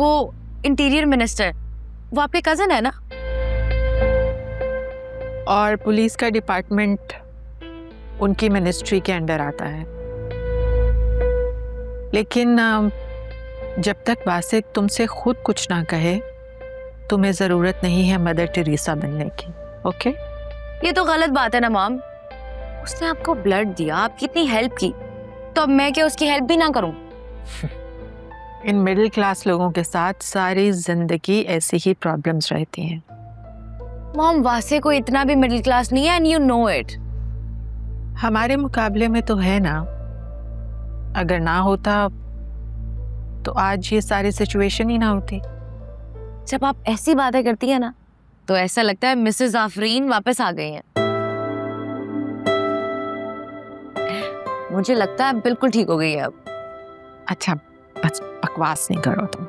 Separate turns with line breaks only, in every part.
वो interior minister, वो आपके कजन है ना?
और पुलिस का डिपार्टमेंट उनकी मिनिस्ट्री के अंडर आता है। लेकिन जब तक वासिक तुमसे खुद कुछ ना कहे, तुम्हें जरूरत नहीं है मदर टेरेसा बनने की। ओके?
ये तो गलत बात है ना मॉम। उसने आपको ब्लड दिया, आपकी इतनी हेल्प की, तो अब मैं क्या उसकी हेल्प भी ना करूं?
इन मिडिल क्लास लोगों के साथ सारी जिंदगी ऐसी ही प्रॉब्लम्स रहती हैं।
मॉम, वासे को इतना भी मिडिल क्लास नहीं है एंड यू नो इट।
हमारे मुकाबले में तो है ना। अगर ना होता तो आज ये सारी सिचुएशन ही ना होती।
जब आप ऐसी बातें करती है ना, तो ऐसा लगता है मिसेस आफरीन वापस आ गई हैं। मुझे लगता है बिल्कुल ठीक हो गई है अब।
अच्छा, बस बकवास नहीं करो तुम।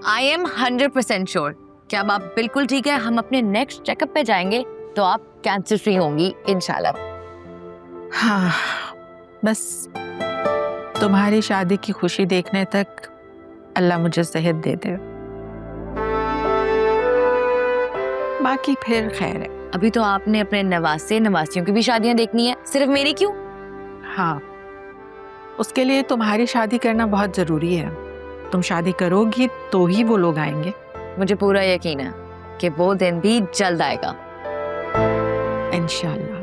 आई एम 100% श्योर कि अब आप बिल्कुल ठीक है। हम अपने नेक्स्ट चेकअप पे जाएंगे तो आप कैंसर फ्री होंगी इंशाल्लाह।
हाँ, बस तुम्हारी शादी की खुशी देखने तक अल्लाह मुझे सेहत दे दे, बाकी फिर खैर है।
अभी तो आपने अपने नवासे नवासियों की भी शादियां देखनी है, सिर्फ मेरी क्यों?
हाँ, उसके लिए तुम्हारी शादी करना बहुत जरूरी है। तुम शादी करोगी तो ही वो लोग आएंगे।
मुझे पूरा यकीन है कि वो दिन भी जल्द आएगा
इंशाल्लाह।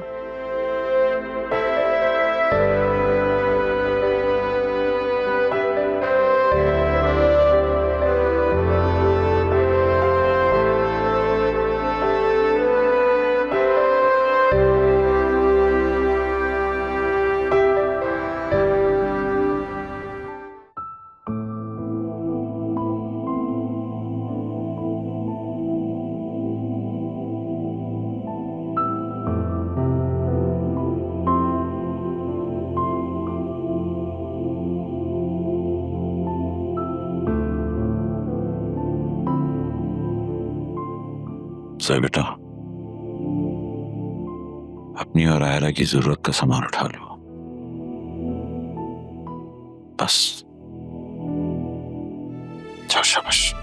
सही बेटा, अपनी और आयरा की जरूरत का सामान उठा लो, बस। जाओ, शाबाश।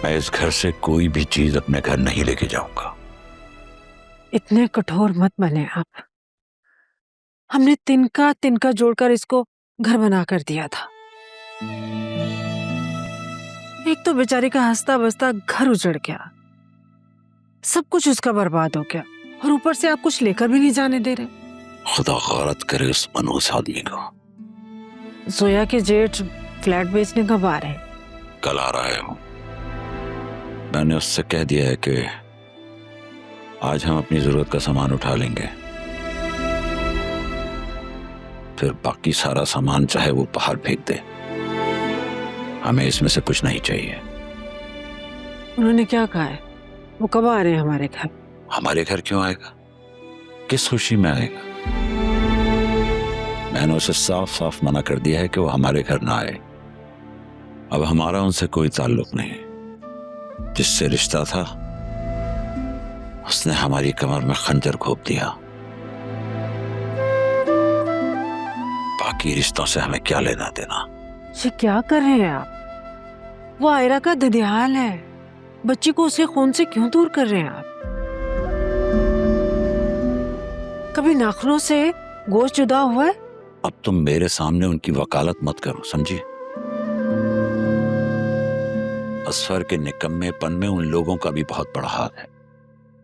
मैं इस घर से कोई भी चीज अपने घर नहीं लेके जाऊंगा।
इतने कठोर मत बने आप। हमने तिनका तिनका जोड़कर इसको घर बना कर दिया था। एक तो बेचारे का हंसता बसता घर उजड़ गया, सब कुछ उसका बर्बाद हो गया, और ऊपर से आप कुछ लेकर भी नहीं जाने दे रहे।
खुदा गौरत करे उस मनहूस आदमी को।
जोया के जेठ फ्लैट बेचने कब आ रहे?
कल आ रहा है। मैंने उससे कह दिया है कि आज हम अपनी जरूरत का सामान उठा लेंगे, फिर बाकी सारा सामान चाहे वो बाहर फेंक दे, हमें इसमें से कुछ नहीं चाहिए।
उन्होंने क्या कहा है? वो कब आ रहे हैं हमारे घर?
हमारे घर क्यों आएगा? किस खुशी में आएगा? मैंने उसे साफ साफ मना कर दिया है कि वो हमारे घर ना आए। अब हमारा उनसे कोई ताल्लुक नहीं। जिससे रिश्ता था उसने हमारी कमर में खंजर घोंप दिया। बाकी रिश्तों से हमें क्या लेना देना।
ये क्या कर रहे हैं आप? वो आयरा का ददियाल है, बच्ची को उसके खून से क्यों दूर कर रहे हैं आप? कभी नाखूनों से गोश्त जुदा हुआ है?
अब तुम मेरे सामने उनकी वकालत मत करो, समझी? असफर के निकम्मेपन में उन लोगों का भी बहुत बड़ा हाथ है।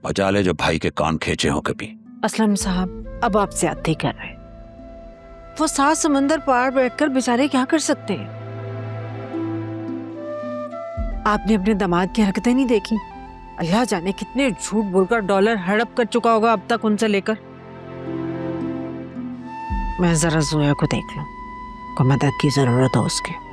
बचा ले जो भाई के कान खींचे हो कभी।
असलम साहब, अब आप ज्यादती कर रहे हैं। वो 7 समंदर पार बैठकर बेचारे क्या कर सकते हैं? आपने अपने दामाद की हरकतें नहीं देखी? अल्लाह जाने कितने झूठ बोलकर डॉलर हड़प कर चुका होगा अब तक उनसे लेकर। मैं जरा जोया को देख लूं, को मदद की जरूरत हो उसके।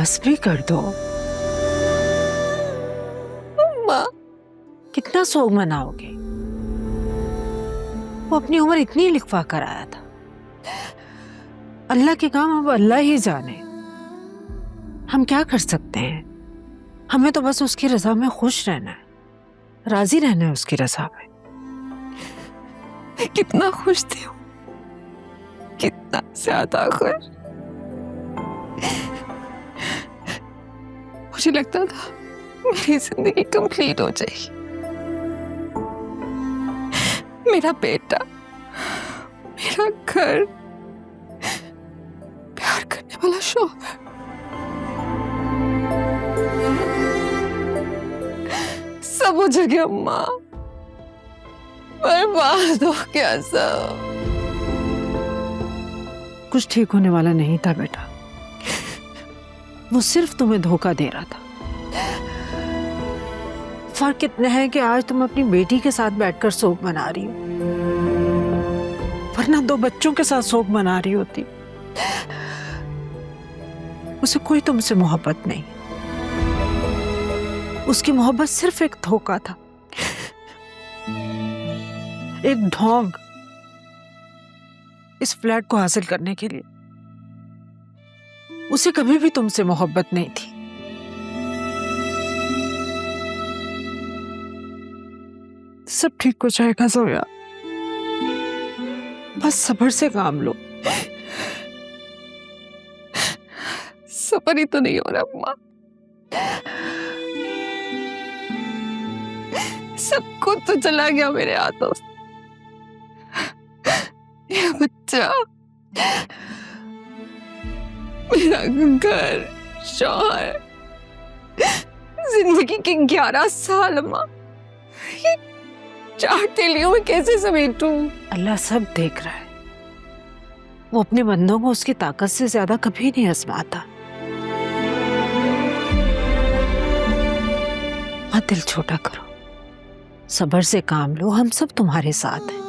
बस भी कर दो।
अम्मा,
कितना सोग मनाओगे? वो अपनी उम्र इतनी लिखवा कर आया था। अल्लाह के काम अब अल्लाह ही जाने। हम क्या कर सकते हैं? हमें तो बस उसकी रजा में खुश रहना है, राजी रहना है उसकी रजा में।
मैं कितना खुश थी, कितना ज्यादा खुश। मुझे लगता था मेरी जिंदगी कंप्लीट हो जाएगी। मेरा बेटा, मेरा घर, प्यार करने वाला शौहर, सब हो गया अम्मा। बर्बाद हो गया सब।
कुछ ठीक होने वाला नहीं था बेटा। वो सिर्फ तुम्हें धोखा दे रहा था। फर्क इतना है कि आज तुम अपनी बेटी के साथ बैठकर शोक मना रही हो, वरना 2 बच्चों के साथ शोक मना रही होती। उसे कोई तुमसे मोहब्बत नहीं। उसकी मोहब्बत सिर्फ एक धोखा था, एक ढोंग इस फ्लैट को हासिल करने के लिए। उसे कभी भी तुमसे मोहब्बत नहीं थी। सब ठीक हो जाएगा जोया, बस सब्र से काम लो।
सब्र ही तो नहीं हो रहा अम्मा। सब कुछ तो चला गया मेरे हाथों से। मेरा बच्चा, मेरा घर, शौहर, जिंदगी के 11 साल अम्मा, ये 4 तेलियों में कैसे समेटूं?
अल्लाह सब देख रहा है। वो अपने बंदों को उसकी ताकत से ज्यादा कभी नहीं आजमाता। मत दिल छोटा करो, सब्र से काम लो। हम सब तुम्हारे साथ हैं।